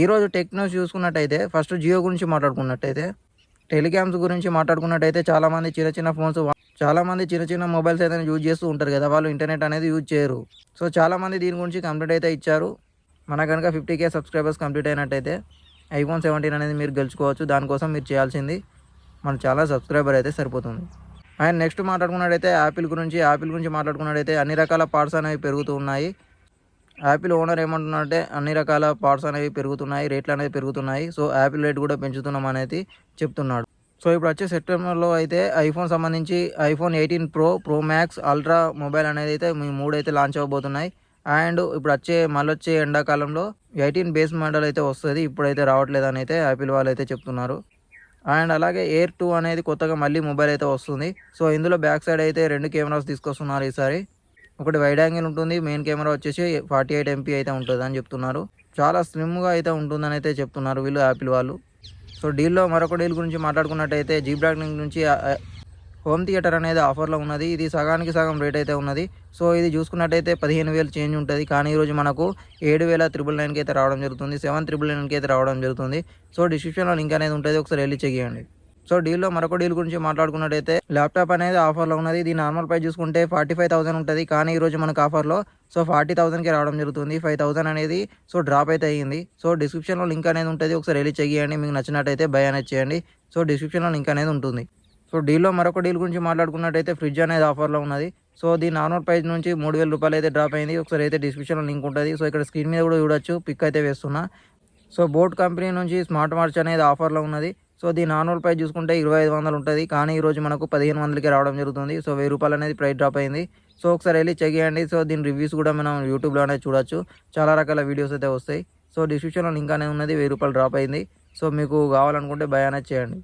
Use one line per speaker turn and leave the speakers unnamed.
ఈరోజు tech news చూసుకున్నట్టయితే first Jio గురించి మాట్లాడుకున్నట్టయితే టెలికామ్స్ గురించి మాట్లాడుకున్నట్టయితే చాలామంది చిన్న చిన్న మొబైల్స్ అయితే యూజ్ చేస్తూ ఉంటారు కదా, వాళ్ళు ఇంటర్నెట్ అనేది యూజ్ చేయరు. సో చాలామంది దీని గురించి కంప్లీట్ అయితే ఇచ్చారు. మన కనుక 50K సబ్స్క్రైబర్స్ కంప్లీట్ అయినట్టయితే iPhone 17 అనేది మీరు గెలుచుకోవచ్చు. దానికోసం మీరు చేయాల్సింది మన చాలా సబ్స్క్రైబర్ అయితే సరిపోతుంది. అండ్ నెక్స్ట్ మాట్లాడుకున్నట్టయితే యాపిల్ గురించి మాట్లాడుకున్నట్టయితే అన్ని రకాల పార్ట్స్ అనేవి పెరుగుతూ ఉన్నాయి. యాపిల్ ఓనర్ ఏమంటున్నారంటే అన్ని రకాల పార్ట్స్ అనేవి పెరుగుతున్నాయి, రేట్లు అనేవి పెరుగుతున్నాయి. సో యాపిల్ రేట్ కూడా పెంచుతున్నాం అనేది చెప్తున్నాడు. సో ఇప్పుడు వచ్చే సెప్టెంబర్లో అయితే సంబంధించి iPhone 18 Pro Max, ultra mobile అనేది అయితే 3 అయితే లాంచ్ అవ్వబోతున్నాయి. అండ్ ఇప్పుడు మళ్ళీ వచ్చే ఎండాకాలంలో 18 బేస్ మోడల్ అయితే వస్తుంది. ఇప్పుడైతే రావట్లేదు అని అయితే యాపిల్ వాళ్ళు అయితే చెప్తున్నారు. అండ్ అలాగే ఎయిర్ 2 అనేది కొత్తగా మళ్ళీ మొబైల్ అయితే వస్తుంది. సో ఇందులో బ్యాక్ సైడ్ అయితే 2 కెమెరాస్ తీసుకొస్తున్నారు ఈసారి. ఒకటి వైడ్ యాంగిల్ ఉంటుంది, మెయిన్ కెమెరా వచ్చేసి 48 MP అయితే ఉంటుంది అని చెప్తున్నారు. చాలా స్లిమ్గా అయితే ఉంటుందని అయితే చెప్తున్నారు వీళ్ళు యాపిల్ వాళ్ళు. సో మరొక డీల్ గురించి మాట్లాడుకున్నట్టయితే జీబ్రాక్లింక్ నుంచి హోమ్ థియేటర్ అనేది ఆఫర్లో ఉన్నది. ఇది సగానికి సగం రేట్ అయితే ఉన్నది. సో ఇది చూసుకున్నట్టయితే 15,000 చేంజ్ ఉంటుంది, కానీ ఈరోజు మనకు 7,999కి అయితే రావడం జరుగుతుంది, 7,999కి అయితే రావడం జరుగుతుంది. సో డిస్క్రిప్షన్లో లింక్ అనేది ఉంటుంది, ఒకసారి వెళ్ళి చెక్ చేయండి. సో మరొక డీల్ గురించి మాట్లాడుకున్నట్టయితే ల్యాప్టాప్ అనేది ఆఫర్లో ఉన్నది. దీని నార్మల్ ప్రైస్ చూసుకుంటే 45,000 ఉంటుంది, కానీ ఈరోజు మనకు ఆఫర్లో 40,000కి రావడం జరుగుతుంది. 5,000 అనేది డ్రాప్ అయితే అయ్యింది. సో డిస్క్రిప్షన్లో లింక్ అనేది ఉంటుంది, ఒకసారి వెళ్ళి చెక్ చేయండి. మీకు నచ్చినట్టయితే బై అనేది చేయండి. సో డిస్క్రిప్షన్లో లింక్ అనేది ఉంటుంది. సో మరొక డీల్ గురించి మాట్లాడుకున్నట్టయితే ఫ్రిడ్జ్ అనేది ఆఫర్లో ఉన్నది. సో దీని నార్మల్ ప్రైస్ నుంచి 3,000 రూపాయలు అయితే డ్రాప్ అయింది. ఒకసారి అయితే డిస్క్రిప్షన్లో లింక్ ఉంటుంది. సో ఇక్కడ స్క్రీన్ మీద కూడా చూడొచ్చు, పిక్ అయితే వేస్తున్నా. సో బోట్ కంపెనీ నుంచి స్మార్ట్ వాచ్ అనేది ఆఫర్లో ఉన్నది. సో దీని నార్మల్ ప్రైస్ చూసుకుంటే 2,500 ఉంటుంది, కానీ ఈరోజు మనకు 1,500కి రావడం జరుగుతుంది. సో 1,000 రూపాయలు అనేది ప్రైస్ డ్రాప్ అయింది. సో ఒకసారి వెళ్ళి చెక్ చేయండి. సో దీని రివ్యూస్ కూడా మనం యూట్యూబ్లో అనేది చూడొచ్చు, చాలా రకాల వీడియోస్ అయితే వస్తాయి. సో డిస్క్రిప్షన్లో లింక్ అనేది ఉన్నది, 1,000 రూపాయలు డ్రాప్ అయింది. సో మీకు కావాలనుకుంటే బై అనేది చేయండి.